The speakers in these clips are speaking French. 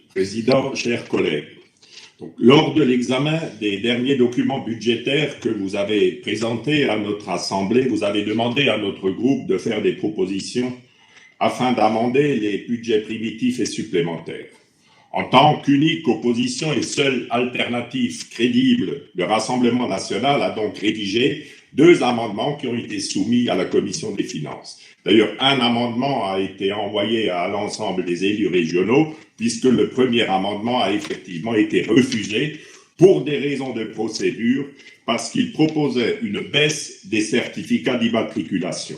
Président, chers collègues, donc, lors de l'examen des derniers documents budgétaires que vous avez présentés à notre Assemblée, vous avez demandé à notre groupe de faire des propositions afin d'amender les budgets primitifs et supplémentaires. En tant qu'unique opposition et seule alternative crédible, le Rassemblement national a donc rédigé 2 amendements qui ont été soumis à la Commission des finances. D'ailleurs, un amendement a été envoyé à l'ensemble des élus régionaux, puisque le premier amendement a effectivement été refusé pour des raisons de procédure, parce qu'il proposait une baisse des certificats d'immatriculation.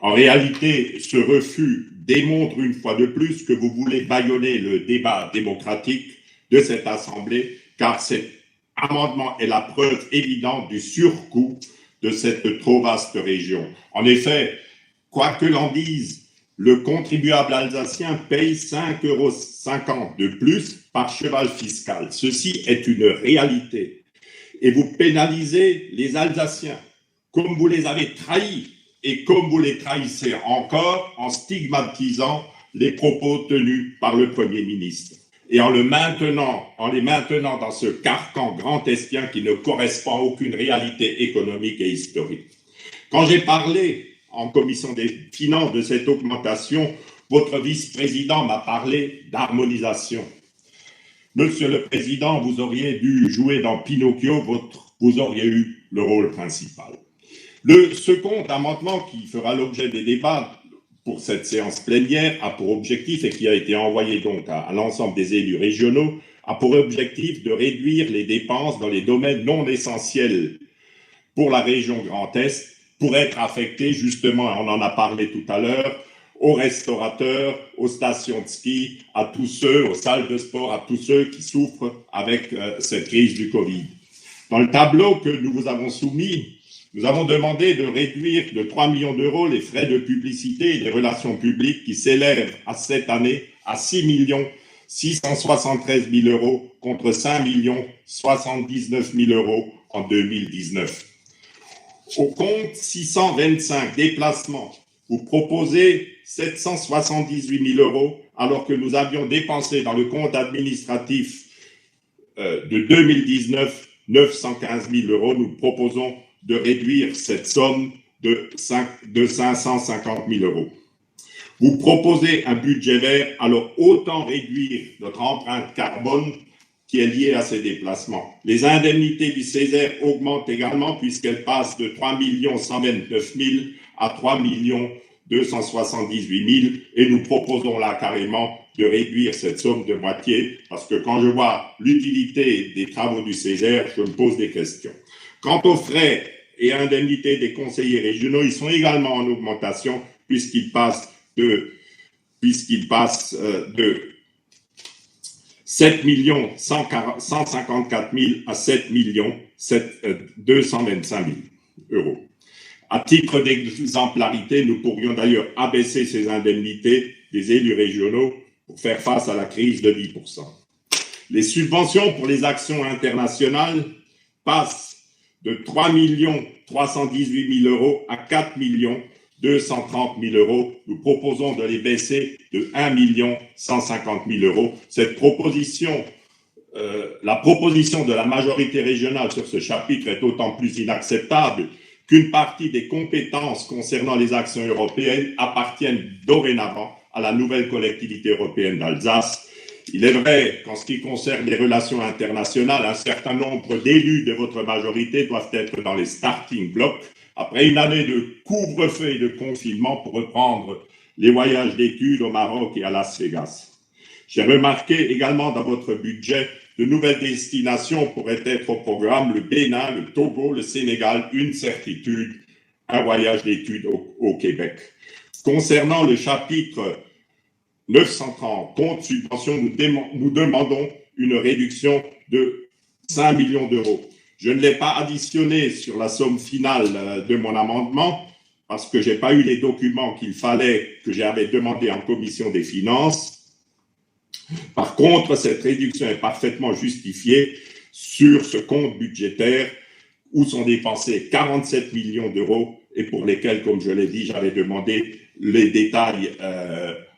En réalité, ce refus démontre une fois de plus que vous voulez bâillonner le débat démocratique de cette Assemblée, car cet amendement est la preuve évidente du surcoût de cette trop vaste région. En effet, quoi que l'on dise, le contribuable alsacien paye 5,50 € de plus par cheval fiscal. Ceci est une réalité. Et vous pénalisez les Alsaciens, comme vous les avez trahis et comme vous les trahissez encore en stigmatisant les propos tenus par le Premier ministre et en les maintenant dans ce carcan grand-estien qui ne correspond à aucune réalité économique et historique. Quand j'ai parlé en commission des finances de cette augmentation, votre vice-président m'a parlé d'harmonisation. Monsieur le Président, vous auriez dû jouer dans Pinocchio, vous auriez eu le rôle principal. Le second amendement qui fera l'objet des débats pour cette séance plénière a pour objectif, et qui a été envoyé donc à l'ensemble des élus régionaux, a pour objectif de réduire les dépenses dans les domaines non essentiels pour la région Grand Est, pour être affectés justement, on en a parlé tout à l'heure, aux restaurateurs, aux stations de ski, à tous ceux, aux salles de sport, à tous ceux qui souffrent avec cette crise du Covid. Dans le tableau que nous vous avons soumis, nous avons demandé de réduire de 3 millions d'euros les frais de publicité et des relations publiques qui s'élèvent à cette année à 6 673 000 € contre 5 79 000 € en 2019. Au compte 625 déplacements, vous proposez 778 000 € alors que nous avions dépensé dans le compte administratif de 2019 915 000 €. Nous proposons de réduire cette somme de 550 000 €. Vous proposez un budget vert, alors autant réduire notre empreinte carbone qui est liée à ces déplacements. Les indemnités du Césaire augmentent également puisqu'elles passent de 3 129 000 à 3 278 000 et nous proposons là carrément de réduire cette somme de moitié parce que quand je vois l'utilité des travaux du Césaire, je me pose des questions. Quant aux frais et indemnités des conseillers régionaux, ils sont également en augmentation puisqu'ils passent de 7 154 000 à 7 225 000 €. À titre d'exemplarité, nous pourrions d'ailleurs abaisser ces indemnités des élus régionaux pour faire face à la crise de 10%. Les subventions pour les actions internationales passent de 3 318 000 € à 4 230 000 €. Nous proposons de les baisser de 1 150 000 €. Cette proposition, la proposition de la majorité régionale sur ce chapitre est d'autant plus inacceptable qu'une partie des compétences concernant les actions européennes appartiennent dorénavant à la nouvelle collectivité européenne d'Alsace. Il est vrai qu'en ce qui concerne les relations internationales, un certain nombre d'élus de votre majorité doivent être dans les starting blocks après une année de couvre-feu et de confinement pour reprendre les voyages d'études au Maroc et à Las Vegas. J'ai remarqué également dans votre budget de nouvelles destinations pourraient être au programme: le Bénin, le Togo, le Sénégal, une certitude, un voyage d'études au Québec. Concernant le chapitre 930, compte subvention, nous demandons une réduction de 5 millions d'euros. Je ne l'ai pas additionné sur la somme finale de mon amendement parce que je n'ai pas eu les documents qu'il fallait, que j'avais demandé en commission des finances. Par contre, cette réduction est parfaitement justifiée sur ce compte budgétaire où sont dépensés 47 millions d'euros et pour lesquels, comme je l'ai dit, j'avais demandé les détails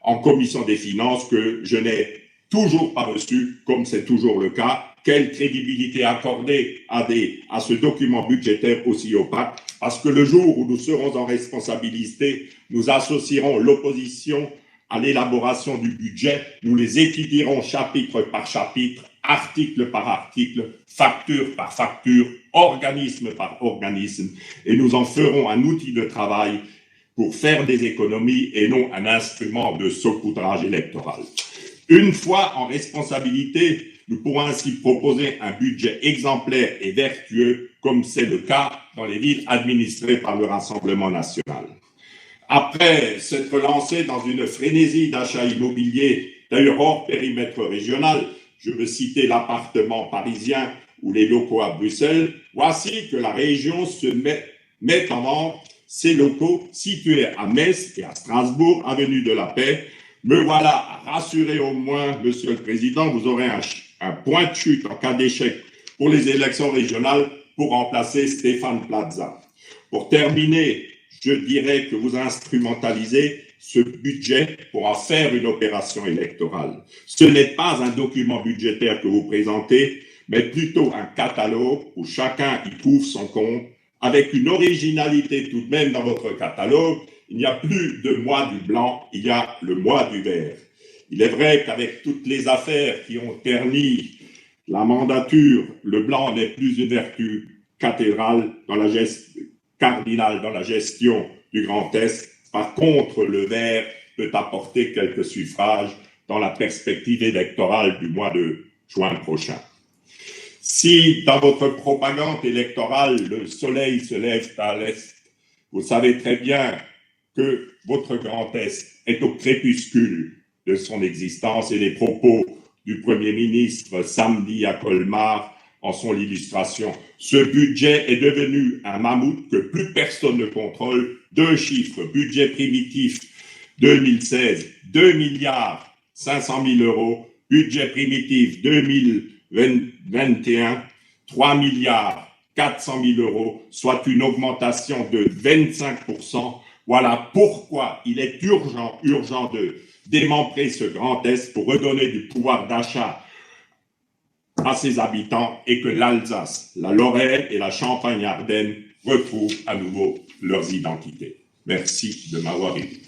en commission des finances que je n'ai toujours pas reçu, comme c'est toujours le cas. Quelle crédibilité accorder à ce document budgétaire aussi opaque? Parce que le jour où nous serons en responsabilité, nous associerons l'opposition à l'élaboration du budget, nous les étudierons chapitre par chapitre, article par article, facture par facture, organisme par organisme, et nous en ferons un outil de travail pour faire des économies et non un instrument de saupoudrage électoral. Une fois en responsabilité, nous pourrons ainsi proposer un budget exemplaire et vertueux, comme c'est le cas dans les villes administrées par le Rassemblement national. Après s'être lancé dans une frénésie d'achat immobilier, d'ailleurs hors périmètre régional, je veux citer l'appartement parisien ou les locaux à Bruxelles, voici que la région se met en vente ces locaux situés à Metz et à Strasbourg, avenue de la Paix. Me voilà rassuré au moins, Monsieur le Président, vous aurez un point de chute en cas d'échec pour les élections régionales pour remplacer Stéphane Plaza. Pour terminer, je dirais que vous instrumentalisez ce budget pour en faire une opération électorale. Ce n'est pas un document budgétaire que vous présentez, mais plutôt un catalogue où chacun y trouve son compte, avec une originalité tout de même dans votre catalogue. Il n'y a plus de mois du blanc, il y a le mois du vert. Il est vrai qu'avec toutes les affaires qui ont terni la mandature, le blanc n'est plus une vertu cardinale dans la gestion du Grand Est. Par contre, le vert peut apporter quelques suffrages dans la perspective électorale du mois de juin prochain. Si dans votre propagande électorale, le soleil se lève à l'est, vous savez très bien que votre Grand Est est au crépuscule de son existence et les propos du Premier ministre samedi à Colmar en sont l'illustration. Ce budget est devenu un mammouth que plus personne ne contrôle. 2 chiffres, budget primitif 2016, 2 milliards 500 000 euros, budget primitif 2021, 3 milliards 400 000 euros, soit une augmentation de 25%. Voilà pourquoi il est urgent de démembrer ce Grand Est pour redonner du pouvoir d'achat à ses habitants et que l'Alsace, la Lorraine et la Champagne-Ardenne retrouvent à nouveau leurs identités. Merci de m'avoir écouté.